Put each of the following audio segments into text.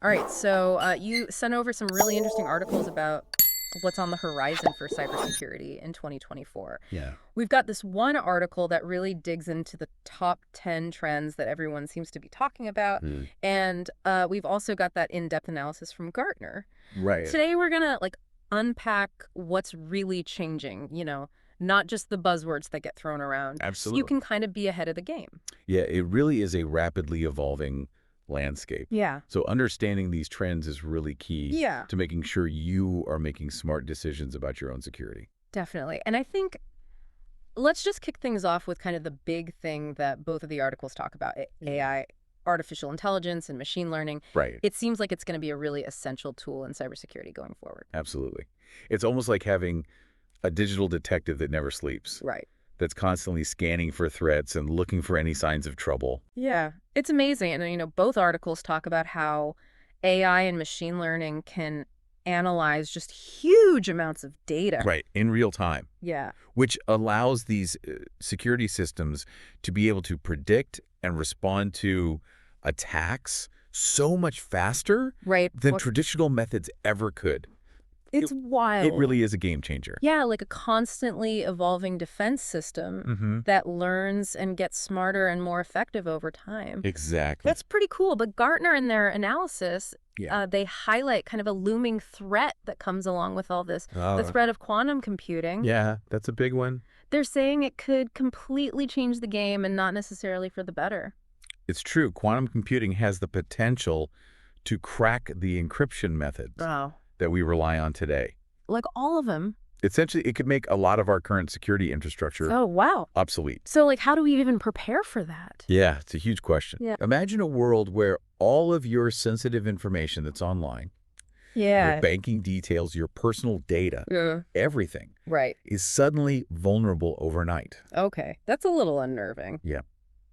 All right, so you sent over some really interesting articles about what's on the horizon for cybersecurity in 2024. Yeah. We've got this one article that really digs into the top 10 trends that everyone seems to be talking about. Mm. And we've also got that in-depth analysis from Gartner. Right. Today, we're going to unpack what's really changing, not just the buzzwords that get thrown around. So you Absolutely. can kind of be ahead of the game. Yeah, it really is a rapidly evolving landscape. Yeah. So understanding these trends is really key Yeah. to making sure you are making smart decisions about your own security. Definitely. And I think let's just kick things off with kind of the big thing that both of the articles talk about, AI, artificial intelligence and machine learning. Right. It seems like it's going to be a really essential tool in cybersecurity going forward. Absolutely. It's almost like having a digital detective that never sleeps, Right. that's constantly scanning for threats and looking for any signs of trouble. Yeah. It's amazing. And, both articles talk about how AI and machine learning can analyze just huge amounts of data. Right. In real time, Yeah. which allows these security systems to be able to predict and respond to attacks so much faster Right. than traditional methods ever could. It's wild. It really is a game changer. Yeah, like a constantly evolving defense system that learns and gets smarter and more effective over time. Exactly. That's pretty cool. But Gartner, in their analysis, Yeah. they highlight kind of a looming threat that comes along with all this, the Oh, threat of quantum computing. yeah, that's a big one. They're saying it could completely change the game and not necessarily for the better. It's true. Quantum computing has the potential to crack the encryption methods Oh. that we rely on today. Like all of them. Essentially, it could make a lot of our current security infrastructure Oh, wow. obsolete. So, how do we even prepare for that? Yeah, it's a huge question. Yeah. Imagine a world where all of your sensitive information that's online, your banking details, your personal data, Yeah. everything Right. is suddenly vulnerable overnight. Okay. That's a little unnerving. Yeah.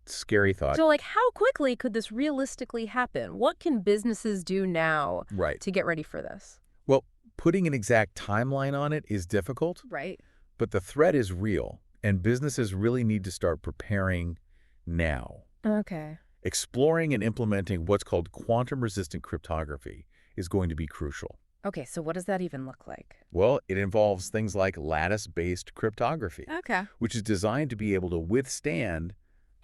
Scary thought. So, how quickly could this realistically happen? What can businesses do now Right. to get ready for this? Well, putting an exact timeline on it is difficult, Right. but the threat is real, and businesses really need to start preparing now. Okay. Exploring and implementing what's called quantum-resistant cryptography is going to be crucial. Okay, so what does that even look like? Well, it involves things like lattice-based cryptography, Okay. which is designed to be able to withstand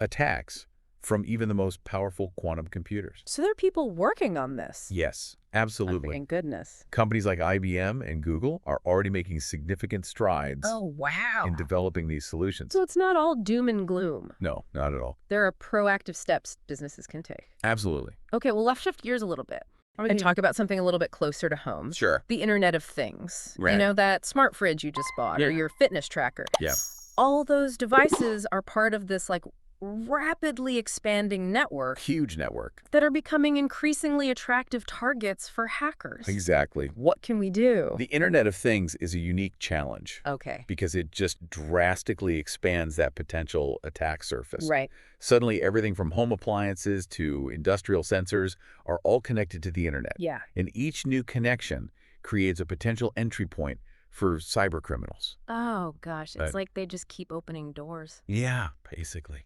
attacks from even the most powerful quantum computers. So there are people working on this. Yes, absolutely. Thank goodness. Companies like IBM and Google are already making significant strides Wow. in developing these solutions. So it's not all doom and gloom. No, not at all. There are proactive steps businesses can take. Absolutely. Okay, well, let's shift gears a little bit and talk about something a little bit closer to home. Sure. The Internet of Things. Right. That smart fridge you just bought or Yeah. your fitness tracker. Yeah. All those devices are part of this rapidly expanding network Huge network. that are becoming increasingly attractive targets for hackers. Exactly. What can we do? The Internet of Things is a unique challenge Okay. because it just drastically expands that potential attack surface. Right. Suddenly, everything from home appliances to industrial sensors are all connected to the Internet. Yeah. And each new connection creates a potential entry point for cyber criminals. Oh, gosh. It's Right. like they just keep opening doors. Yeah, basically.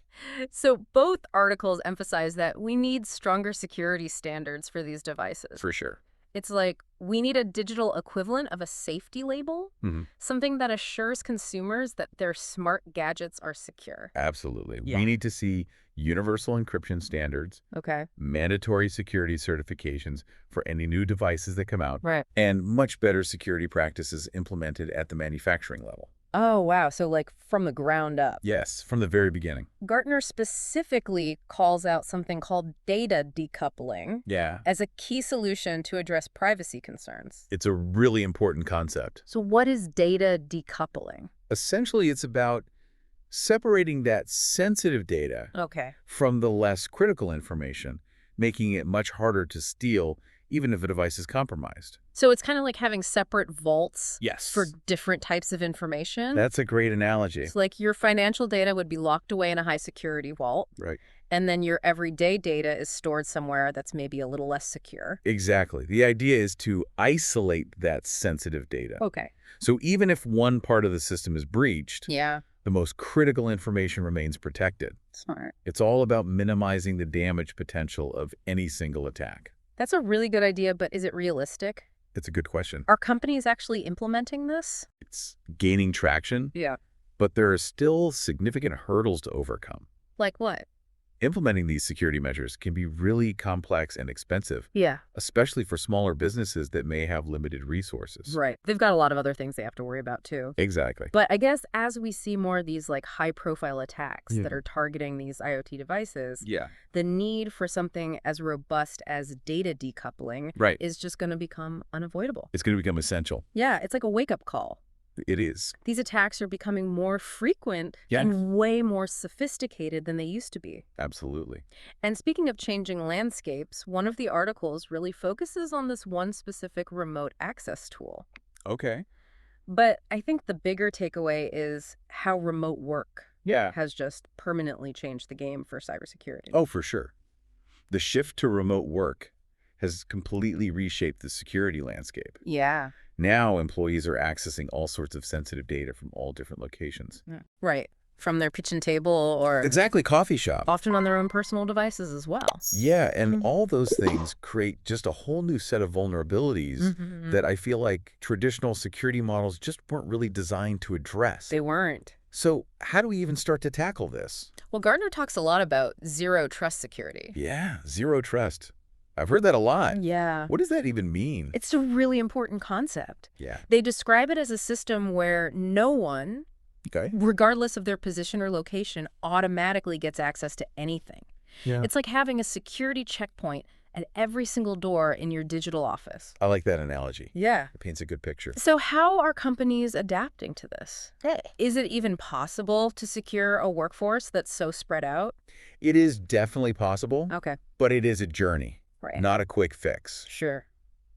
So both articles emphasize that we need stronger security standards for these devices. For sure. It's like we need a digital equivalent of a safety label, Mhm. something that assures consumers that their smart gadgets are secure. Absolutely. Yeah. We need to see universal encryption standards, Okay. mandatory security certifications for any new devices that come out, Right. and much better security practices implemented at the manufacturing level. Oh, wow. So from the ground up. Yes, from the very beginning. Gartner specifically calls out something called data decoupling Yeah. as a key solution to address privacy concerns. It's a really important concept. So what is data decoupling? Essentially, it's about separating that sensitive data Okay. from the less critical information, making it much harder to steal even if a device is compromised. So it's kind of like having separate vaults Yes. for different types of information. That's a great analogy. It's like your financial data would be locked away in a high security vault, Right. and then your everyday data is stored somewhere that's maybe a little less secure. Exactly. The idea is to isolate that sensitive data. Okay. So even if one part of the system is breached, Yeah. the most critical information remains protected. Smart. It's all about minimizing the damage potential of any single attack. That's a really good idea, but is it realistic? It's a good question. Are companies actually implementing this? It's gaining traction, Yeah. but there are still significant hurdles to overcome. Like what? Implementing these security measures can be really complex and expensive, Yeah. especially for smaller businesses that may have limited resources. Right. They've got a lot of other things they have to worry about, too. Exactly. But I guess as we see more of these like high-profile attacks Yeah. that are targeting these IoT devices, Yeah. the need for something as robust as data decoupling Right. is just going to become unavoidable. It's going to become essential. Yeah, it's like a wake-up call. It is. These attacks are becoming more frequent Yeah. and way more sophisticated than they used to be. Absolutely. And speaking of changing landscapes, one of the articles really focuses on this one specific remote access tool. Okay. But I think the bigger takeaway is how remote work Yeah. has just permanently changed the game for cybersecurity. Oh, for sure. The shift to remote work has completely reshaped the security landscape. Yeah. Now, employees are accessing all sorts of sensitive data from all different locations. Right. From their kitchen table or Exactly, coffee shop. often on their own personal devices as well. Yeah, and Mhm. all those things create just a whole new set of vulnerabilities that I feel like traditional security models just weren't really designed to address. They weren't. So how do we even start to tackle this? Well, Gartner talks a lot about zero trust security. Yeah, zero trust. I've heard that a lot. Yeah. What does that even mean? It's a really important concept. Yeah. They describe it as a system where no one, Okay. regardless of their position or location, automatically gets access to anything. Yeah. It's like having a security checkpoint at every single door in your digital office. I like that analogy. Yeah. It paints a good picture. So how are companies adapting to this? Is it even possible to secure a workforce that's so spread out? It is definitely possible, Okay. but it is a journey, Right. not a quick fix. Sure.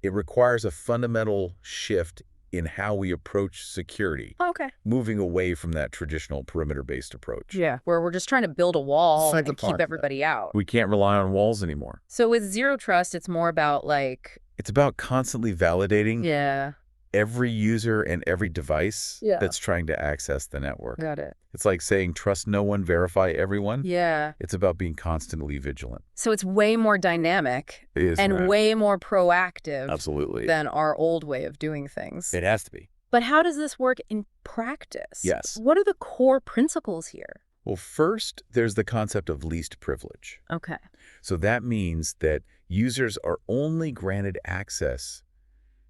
It requires a fundamental shift in how we approach security, Okay. moving away from that traditional perimeter-based approach. Yeah. Where we're just trying to build a wall Sides and apart. keep everybody out. We can't rely on walls anymore. So with zero trust, it's more about like, It's about constantly validating yeah, every user and every device Yeah. that's trying to access the network. got it. It's like saying trust no one, verify everyone. Yeah. It's about being constantly vigilant. So it's way more dynamic It is, and Matt. way more proactive Absolutely. than our old way of doing things. It has to be. But how does this work in practice? Yes. What are the core principles here? Well, first, there's the concept of least privilege. Okay. So that means that users are only granted access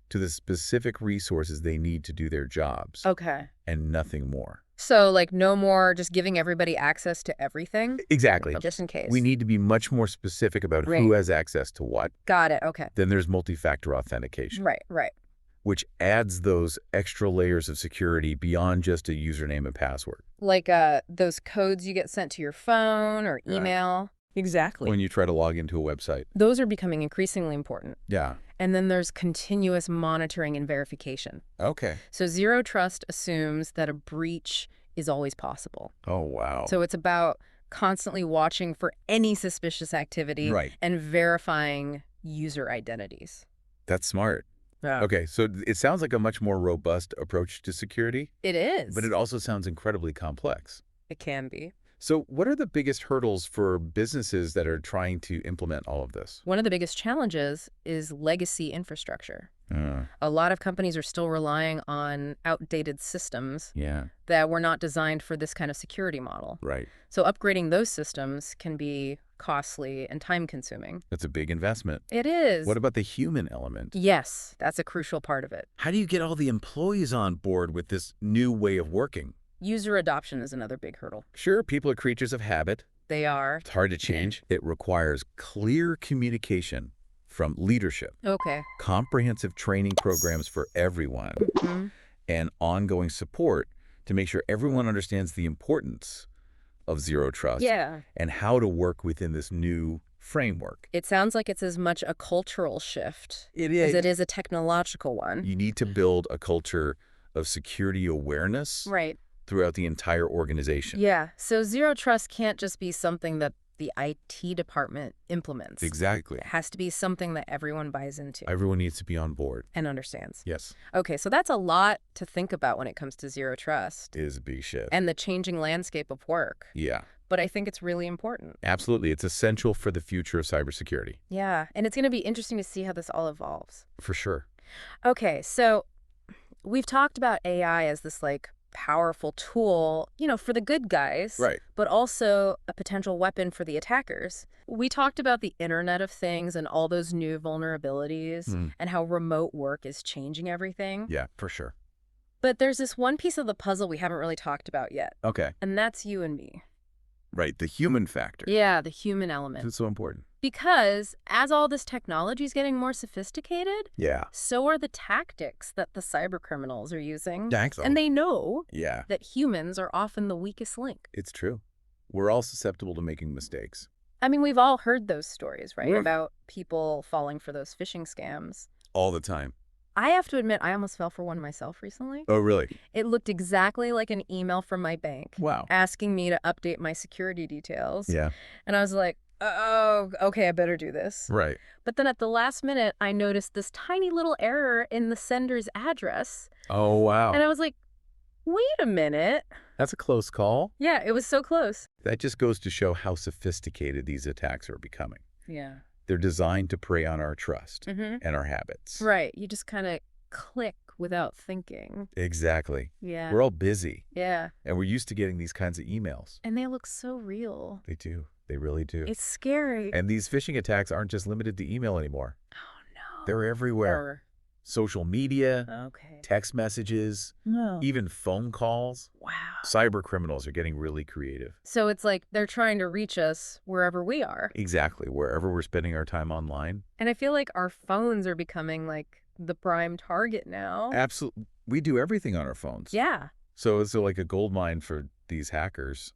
to the specific resources they need to do their jobs Okay. and nothing more. So like no more just giving everybody access to everything? Exactly. Just in case. We need to be much more specific about who Right. has access to what. Got it. Okay. Then there's multi-factor authentication, Right, right. which adds those extra layers of security beyond just a username and password. Like those codes you get sent to your phone or Right. email. Exactly. When you try to log into a website. Those are becoming increasingly important. Yeah. And then there's continuous monitoring and verification. Okay. So zero trust assumes that a breach is always possible. Oh, wow. So it's about constantly watching for any suspicious activity Right. and verifying user identities. That's smart. Yeah. Okay, so it sounds like a much more robust approach to security, It is. but it also sounds incredibly complex. It can be. So what are the biggest hurdles for businesses that are trying to implement all of this? One of the biggest challenges is legacy infrastructure. Uh, A lot of companies are still relying on outdated systems yeah, that were not designed for this kind of security model. right. So upgrading those systems can be costly and time-consuming. That's a big investment. It is. What about the human element? Yes, that's a crucial part of it. How do you get all the employees on board with this new way of working? User adoption is another big hurdle. Sure, people are creatures of habit. They are. It's hard to change. It requires clear communication from leadership, Okay. comprehensive training programs for everyone, Mhm. and ongoing support to make sure everyone understands the importance of zero trust Yeah. and how to work within this new framework. It sounds like it's as much a cultural shift It as is. it is a technological one. You need to build a culture of security awareness Right. throughout the entire organization. Yeah. So zero trust can't just be something that the IT department implements. Exactly. It has to be something that everyone buys into Everyone needs to be on board. and understands. Yes. Okay, so that's a lot to think about when it comes to zero trust It is a big shift. and the changing landscape of work. Yeah. but I think it's really important. Absolutely. It's essential for the future of cybersecurity. Yeah, and it's going to be interesting to see how this all evolves. For sure. Okay, so we've talked about AI as this like powerful tool, for the good guys, Right. but also a potential weapon for the attackers. We talked about the Internet of Things and all those new vulnerabilities Mm. and how remote work is changing everything. Yeah, for sure. But there's this one piece of the puzzle we haven't really talked about yet, Okay. and that's you and me. Right. The human factor. Yeah, the human element. It's so important. Because as all this technology is getting more sophisticated, Yeah. so are the tactics that the cyber criminals are using. Thanks. And they know Yeah, that humans are often the weakest link. it's true. We're all susceptible to making mistakes. I mean, we've all heard those stories, right? Yeah. About people falling for those phishing scams. All the time. I have to admit, I almost fell for one myself recently. Oh, really? It looked exactly like an email from my bank Wow. asking me to update my security details. Yeah. And I was like, oh, okay, I better do this. Right. But then at the last minute, I noticed this tiny little error in the sender's address. Oh, wow. And I was like, wait a minute. That's a close call. Yeah, it was so close. That just goes to show how sophisticated these attacks are becoming. Yeah. They're designed to prey on our trust Mm-hmm. and our habits. Right. You just kind of click without thinking. Exactly. Yeah. We're all busy, Yeah. and we're used to getting these kinds of emails. And they look so real. They do. They really do. It's scary. And these phishing attacks aren't just limited to email anymore. Oh, no. They're everywhere. Social media, Okay. text messages, No. even phone calls. Wow. Cyber criminals are getting really creative. So it's like they're trying to reach us wherever we are. Exactly. Wherever we're spending our time online. And I feel like our phones are becoming like the prime target now. Absolutely. We do everything on our phones. Yeah. So it's like a gold mine for these hackers.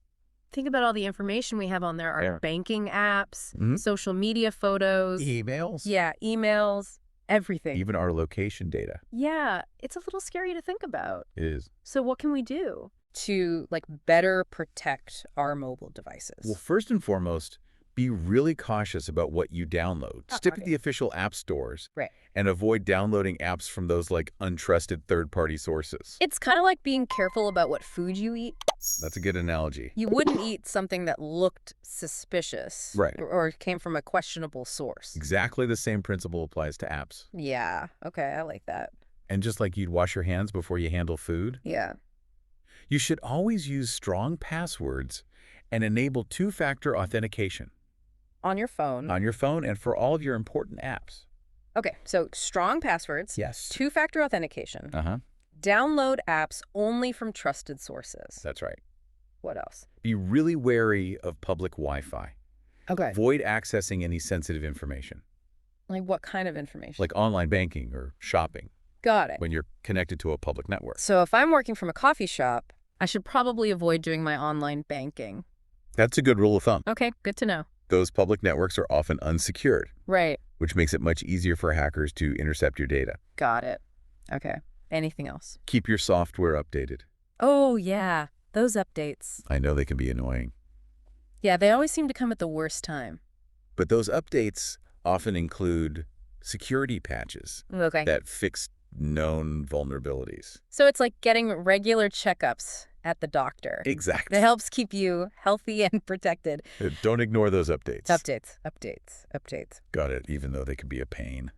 Think about all the information we have on there. Our Yeah. banking apps, Mhm. social media photos. Emails. Yeah, emails, everything. Even our location data. Yeah, it's a little scary to think about. It is. So what can we do to like better protect our mobile devices? Well, first and foremost, be really cautious about what you download. Oh, Stick okay. with the official app stores. Right. And avoid downloading apps from those like untrusted third-party sources. It's kind of like being careful about what food you eat. That's a good analogy. You wouldn't eat something that looked suspicious. Right. Or came from a questionable source. Exactly the same principle applies to apps. Yeah. Okay, I like that. And just like you'd wash your hands before you handle food, Yeah. you should always use strong passwords and enable two-factor authentication On your phone. on your phone and for all of your important apps. Okay, so strong passwords. Yes. Two-factor authentication. Uh-huh. Download apps only from trusted sources. That's right. What else? Be really wary of public Wi-Fi. Okay. Avoid accessing any sensitive information, Like what kind of information? like online banking or shopping, Got it. when you're connected to a public network. So if I'm working from a coffee shop, I should probably avoid doing my online banking. That's a good rule of thumb. Okay, good to know. Those public networks are often unsecured, Right. which makes it much easier for hackers to intercept your data. Got it. Okay. Anything else? Keep your software updated. Oh, yeah. Those updates. I know they can be annoying, Yeah, they always seem to come at the worst time. but those updates often include security patches Okay. that fix known vulnerabilities. So it's like getting regular checkups at the doctor. Exactly. It helps keep you healthy and protected. Don't ignore those updates. Updates. Got it, even though they can be a pain.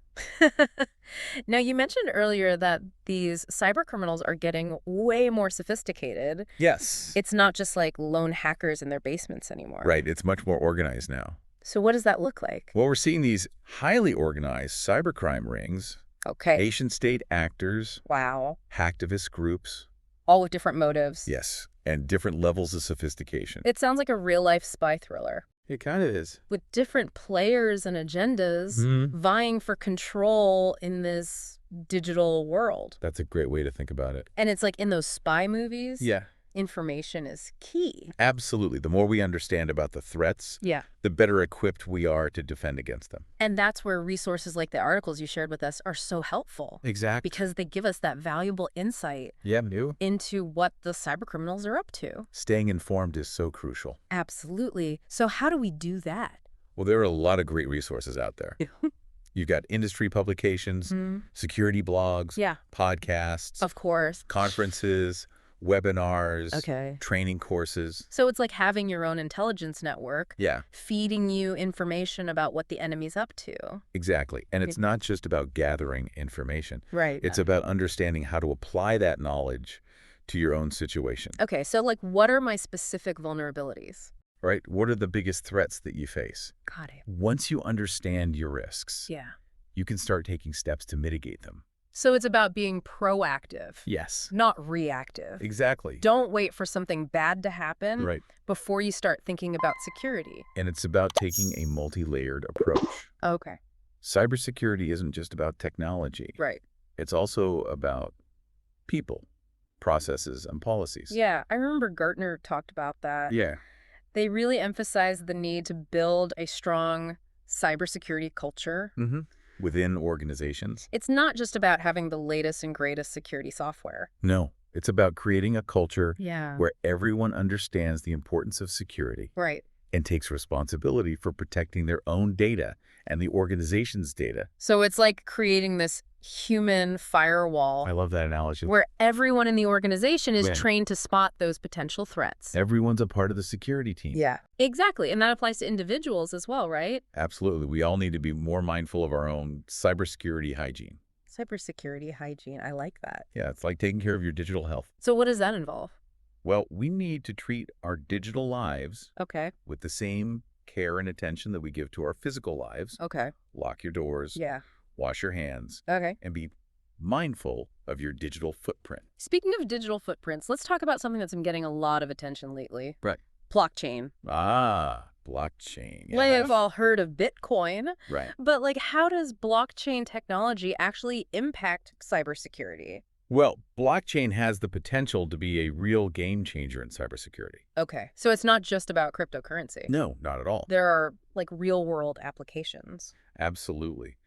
Now, you mentioned earlier that these cyber criminals are getting way more sophisticated. Yes. It's not just like lone hackers in their basements anymore. Right, it's much more organized now. So what does that look like? Well, we're seeing these highly organized cybercrime rings, Okay. nation-state actors, Wow. hacktivist groups, All with different motives. yes, and different levels of sophistication. It sounds like a real-life spy thriller It kind of is. with different players and agendas vying for control in this digital world. That's a great way to think about it. And it's like in those spy movies, Yeah, information is key. absolutely. The more we understand about the threats, Yeah. the better equipped we are to defend against them. And that's where resources like the articles you shared with us are so helpful Exactly. because they give us that valuable insight Yeah, new. into what the cybercriminals are up to. Staying informed is so crucial. Absolutely. So how do we do that? Well, there are a lot of great resources out there. You've got industry publications, security blogs, Yeah, podcasts, of course. conferences, Webinars, Okay. training courses. So it's like having your own intelligence network, Yeah, feeding you information about what the enemy's up to. exactly. And Yeah. it's not just about gathering information. Right. It's about understanding how to apply that knowledge to your own situation, Okay, so like what are my specific vulnerabilities? right? What are the biggest threats that you face? Got it. Once you understand your risks, Yeah. you can start taking steps to mitigate them. So it's about being proactive, Yes, not reactive. exactly. Don't wait for something bad to happen Right. before you start thinking about security. And it's about taking a multi-layered approach. Okay. Cybersecurity isn't just about technology. Right. It's also about people, processes, and policies. Yeah, I remember Gartner talked about that. Yeah. They really emphasized the need to build a strong cybersecurity culture. Mm-hmm. Within organizations? It's not just about having the latest and greatest security software. No. It's about creating a culture Yeah. where everyone understands the importance of security Right. and takes responsibility for protecting their own data and the organization's data. So it's like creating this human firewall I love that analogy. where everyone in the organization is Yeah. trained to spot those potential threats. Everyone's a part of the security team. Yeah. Exactly. And that applies to individuals as well, right? Absolutely. We all need to be more mindful of our own cybersecurity hygiene. Cybersecurity hygiene. I like that. Yeah, it's like taking care of your digital health. So what does that involve? Well, we need to treat our digital lives Okay. with the same care and attention that we give to our physical lives. Okay. Lock your doors, Yeah. wash your hands, Okay. and be mindful of your digital footprint. Speaking of digital footprints, let's talk about something that's been getting a lot of attention lately. Right. Blockchain. Blockchain. We've all heard of Bitcoin, Right. but like how does blockchain technology actually impact cybersecurity? Well, blockchain has the potential to be a real game changer in cybersecurity. Okay. So it's not just about cryptocurrency. No, not at all. There are like real world applications. Absolutely.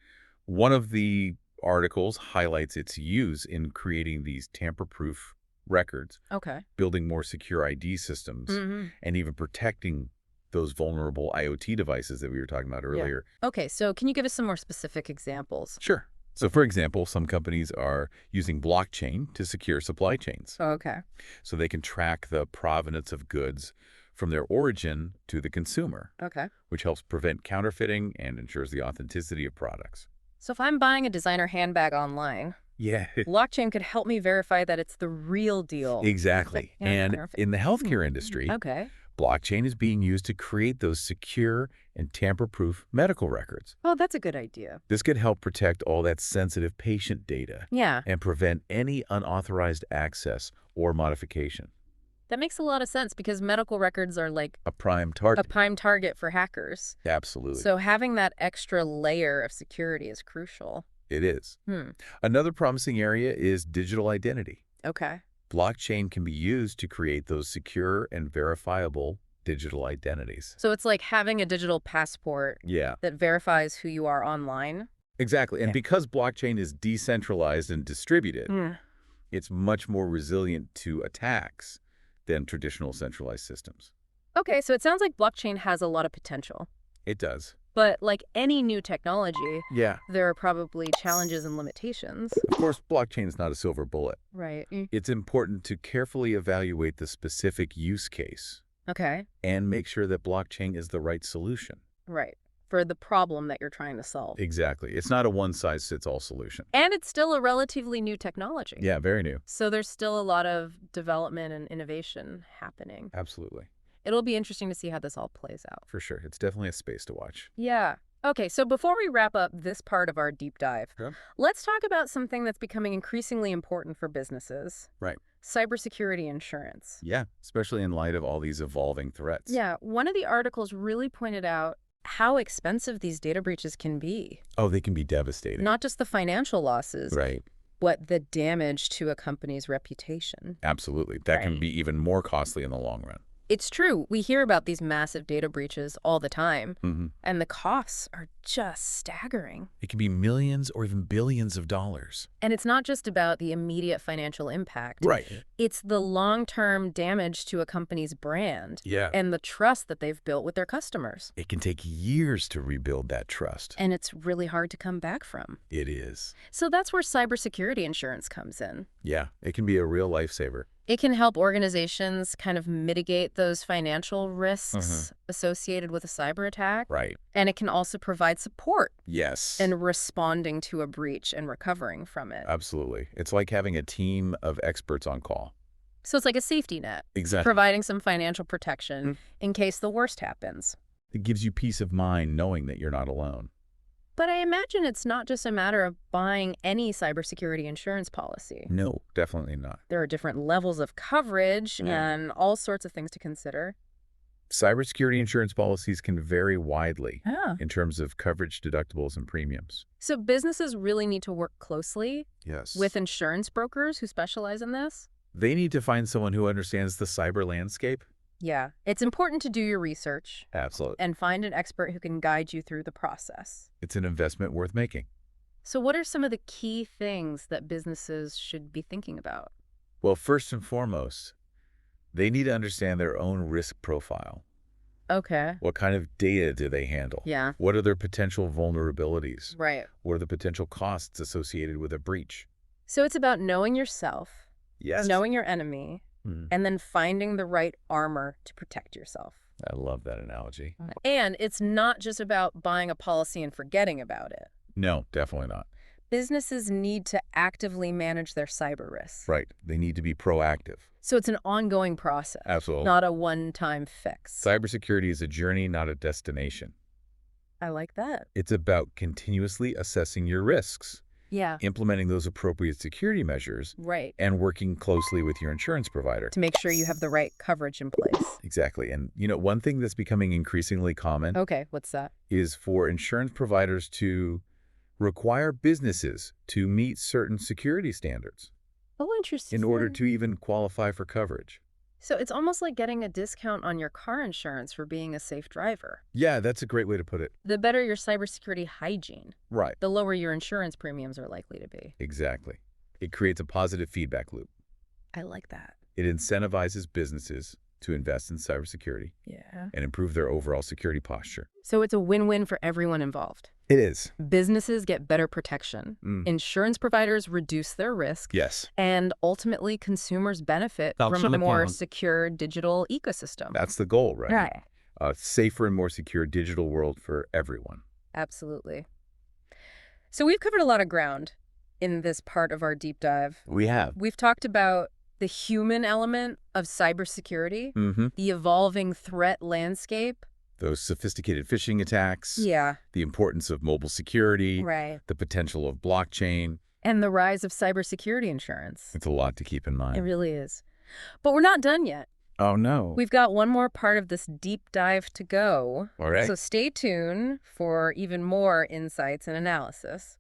One of the articles highlights its use in creating these tamper-proof records, Okay. building more secure ID systems, Mm-hmm. and even protecting those vulnerable IoT devices that we were talking about earlier. Okay. So can you give us some more specific examples? Sure. So, for example, some companies are using blockchain to secure supply chains, Okay. so they can track the provenance of goods from their origin to the consumer, Okay. which helps prevent counterfeiting and ensures the authenticity of products. So if I'm buying a designer handbag online, Yeah, blockchain could help me verify that it's the real deal. exactly. Yeah, And counterfeit. in the healthcare industry, Okay. blockchain is being used to create those secure and tamper-proof medical records. Oh, that's a good idea. This could help protect all that sensitive patient data Yeah, and prevent any unauthorized access or modification. that makes a lot of sense because medical records are like A prime a target. prime target for hackers. Absolutely. So having that extra layer of security is crucial. It is. Hmm. Another promising area is digital identity. Okay. Blockchain can be used to create those secure and verifiable digital identities. So it's like having a digital passport Yeah, that verifies who you are online. exactly. And Yeah. because blockchain is decentralized and distributed, Mm. it's much more resilient to attacks than traditional centralized systems. Okay, so it sounds like blockchain has a lot of potential. It does. But like any new technology, Yeah. there are probably challenges and limitations. Of course, blockchain is not a silver bullet. Right. It's important to carefully evaluate the specific use case Okay. and make sure that blockchain is the right solution. Right. For the problem that you're trying to solve. Exactly. It's not a one-size-fits-all solution. And it's still a relatively new technology. Yeah, very new. So there's still a lot of development and innovation happening. Absolutely. It'll be interesting to see how this all plays out. For sure. It's definitely a space to watch. Yeah. Okay, so before we wrap up this part of our deep dive, Okay. let's talk about something that's becoming increasingly important for businesses. Right. Cybersecurity insurance. Yeah, especially in light of all these evolving threats. Yeah, one of the articles really pointed out how expensive these data breaches can be. Oh, they can be devastating. Not just the financial losses, Right. but the damage to a company's reputation. Absolutely. That can Right. be even more costly in the long run. It's true. We hear about these massive data breaches all the time, Mm-hmm. and the costs are just staggering. It can be millions or even billions of dollars. And it's not just about the immediate financial impact. Right. It's the long-term damage to a company's brand Yeah. and the trust that they've built with their customers. It can take years to rebuild that trust. And it's really hard to come back from. It is. So that's where cybersecurity insurance comes in. Yeah, it can be a real lifesaver. It can help organizations kind of mitigate those financial Uh-huh. risks associated with a cyber attack. Right. And it can also provide support Yes. in responding to a breach and recovering from it. Absolutely. It's like having a team of experts on call. So it's like a safety net, Exactly. providing some financial protection Mm. in case the worst happens. It gives you peace of mind knowing that you're not alone. But I imagine it's not just a matter of buying any cybersecurity insurance policy. No, definitely not. There are different levels of coverage Yeah. and all sorts of things to consider. Cybersecurity insurance policies can vary widely Yeah. in terms of coverage, deductibles, and premiums. So businesses really need to work closely Yes. with insurance brokers who specialize in this. They need to find someone who understands the cyber landscape. Yeah, it's important to do your research Absolutely. and find an expert who can guide you through the process. It's an investment worth making. So what are some of the key things that businesses should be thinking about? Well, first and foremost, they need to understand their own risk profile. Okay. What kind of data do they handle? Yeah. What are their potential vulnerabilities? Right. What are the potential costs associated with a breach? So it's about knowing yourself, Yes. knowing your enemy, Hmm. and then finding the right armor to protect yourself. I love that analogy. And it's not just about buying a policy and forgetting about it. No, definitely not. Businesses need to actively manage their cyber risks. Right. They need to be proactive. So it's an ongoing process, Absolutely. not a one-time fix. Cybersecurity is a journey, not a destination. I like that. It's about continuously assessing your risks, Yeah, implementing those appropriate security measures, right. and working closely with your insurance provider. To make sure you have the right coverage in place. Exactly. And, one thing that's becoming increasingly common Okay, what's that? is for insurance providers to require businesses to meet certain security standards Oh, interesting. in order to even qualify for coverage. So it's almost like getting a discount on your car insurance for being a safe driver. Yeah, that's a great way to put it. The better your cybersecurity hygiene, Right. the lower your insurance premiums are likely to be. Exactly. It creates a positive feedback loop. I like that. It incentivizes businesses to invest in cybersecurity Yeah. and improve their overall security posture. So it's a win-win for everyone involved. It is. Businesses get better protection. Mm. Insurance providers reduce their risk. Yes. And ultimately, consumers benefit from a more secure digital ecosystem. That's the goal, right? Right. A safer and more secure digital world for everyone. Absolutely. So we've covered a lot of ground in this part of our deep dive. We have. We've talked about the human element of cybersecurity, Mm-hmm. the evolving threat landscape. Those sophisticated phishing attacks, Yeah. the importance of mobile security, Right. the potential of blockchain. And the rise of cybersecurity insurance. It's a lot to keep in It mind. really is. But we're not done yet. Oh, no. We've got one more part of this deep dive to go. All right. So stay tuned for even more insights and analysis.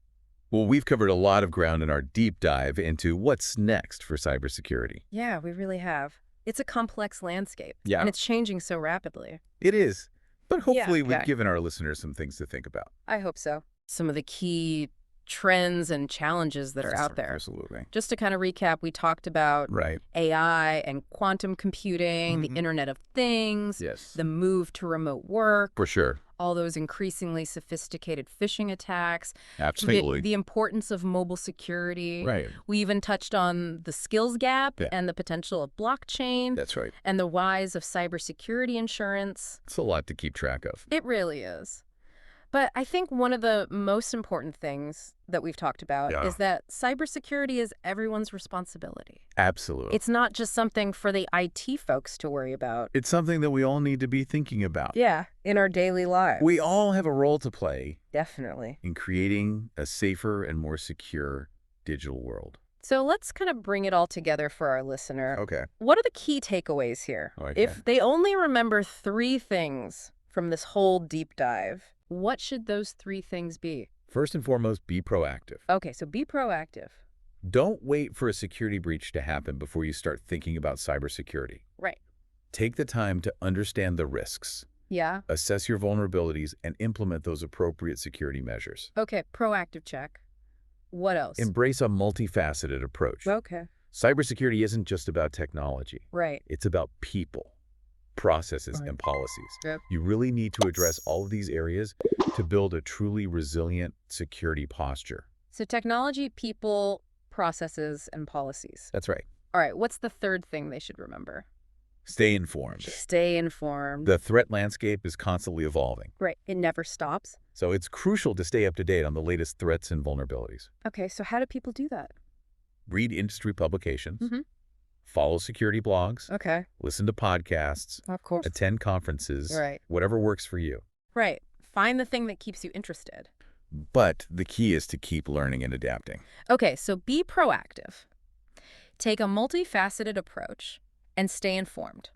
Well, we've covered a lot of ground in our deep dive into what's next for cybersecurity. Yeah, we really have. It's a complex landscape. Yeah. And it's changing so rapidly. It is. But hopefully Yeah. we've given our listeners some things to think about. I hope so. Some of the key trends and challenges that are out there. Absolutely. Just to kind of recap, we talked about Right. AI and quantum computing, the Internet of Things, Yes. the move to remote work, For sure. all those increasingly sophisticated phishing attacks, Absolutely. the importance of mobile security. Right. We even touched on the skills gap Yeah. and the potential of blockchain That's right. and the rise of cybersecurity insurance. It's a lot to keep track of. It really is. But I think one of the most important things that we've talked about Yeah. is that cybersecurity is everyone's responsibility. Absolutely. It's not just something for the IT folks to worry about. It's something that we all need to be thinking about. Yeah, in our daily lives. We all have a role to play Definitely. in creating a safer and more secure digital world. So let's kind of bring it all together for our listener. Okay. What are the key takeaways here? Okay. If they only remember 3 things from this whole deep dive, what should those 3 things be? First and foremost, be proactive. Okay, so be proactive. Don't wait for a security breach to happen before you start thinking about cybersecurity. Right. Take the time to understand the risks, Yeah. assess your vulnerabilities, and implement those appropriate security measures. Okay, proactive check. What else? Embrace a multifaceted approach. Okay. Cybersecurity isn't just about technology. Right. It's about people, processes, Right. and policies. Yep. You really need to address all of these areas to build a truly resilient security posture. So technology, people, processes, and policies. That's right. All right, what's the third thing they should remember? Stay informed. Stay informed. The threat landscape is constantly evolving, Right, it never stops. so it's crucial to stay up to date on the latest threats and vulnerabilities. Okay, so how do people do that? Read industry publications, Mm-hmm. follow security blogs, Okay, listen to podcasts, of course. attend conferences, Right. whatever works for you. Right. Find the thing that keeps you interested. But the key is to keep learning and adapting. Okay, so be proactive. Take a multifaceted approach and stay informed.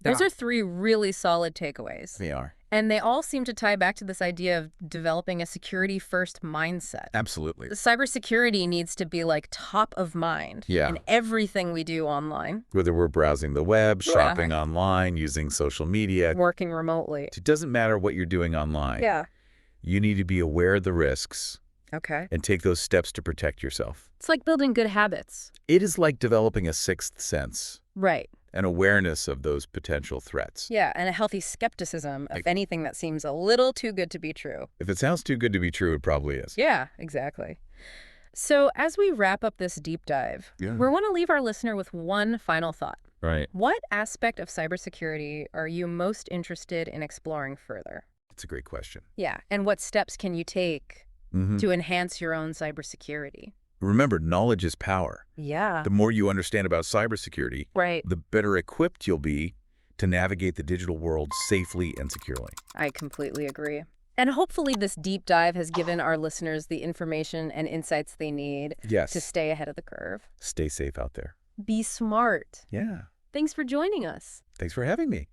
Those Yeah. are three really solid takeaways. They are. And they all seem to tie back to this idea of developing a security-first mindset. Absolutely. Cybersecurity needs to be like top of mind Yeah. in everything we do online, Whether we're browsing the web, Yeah. shopping online, using social media, working remotely. it doesn't matter what you're doing online. Yeah. You need to be aware of the risks Okay. and take those steps to protect yourself. It's like building good habits. It is like developing a sixth sense, Right. an awareness of those potential threats. Yeah, and a healthy skepticism of Like- anything that seems a little too good to be true. If it sounds too good to be true, it probably is. Yeah, exactly. So as we wrap up this deep dive, Yeah. we want to leave our listener with one final thought. Right. What aspect of cybersecurity are you most interested in exploring further? It's a great question. Yeah, and what steps can you take Mhm. to enhance your own cybersecurity? Remember, knowledge is power. Yeah. The more you understand about cybersecurity, Right. the better equipped you'll be to navigate the digital world safely and securely. I completely agree. And hopefully this deep dive has given our listeners the information and insights they need Yes. to stay ahead of the curve. Stay safe out there. Be smart. Yeah. Thanks for joining us. Thanks for having me.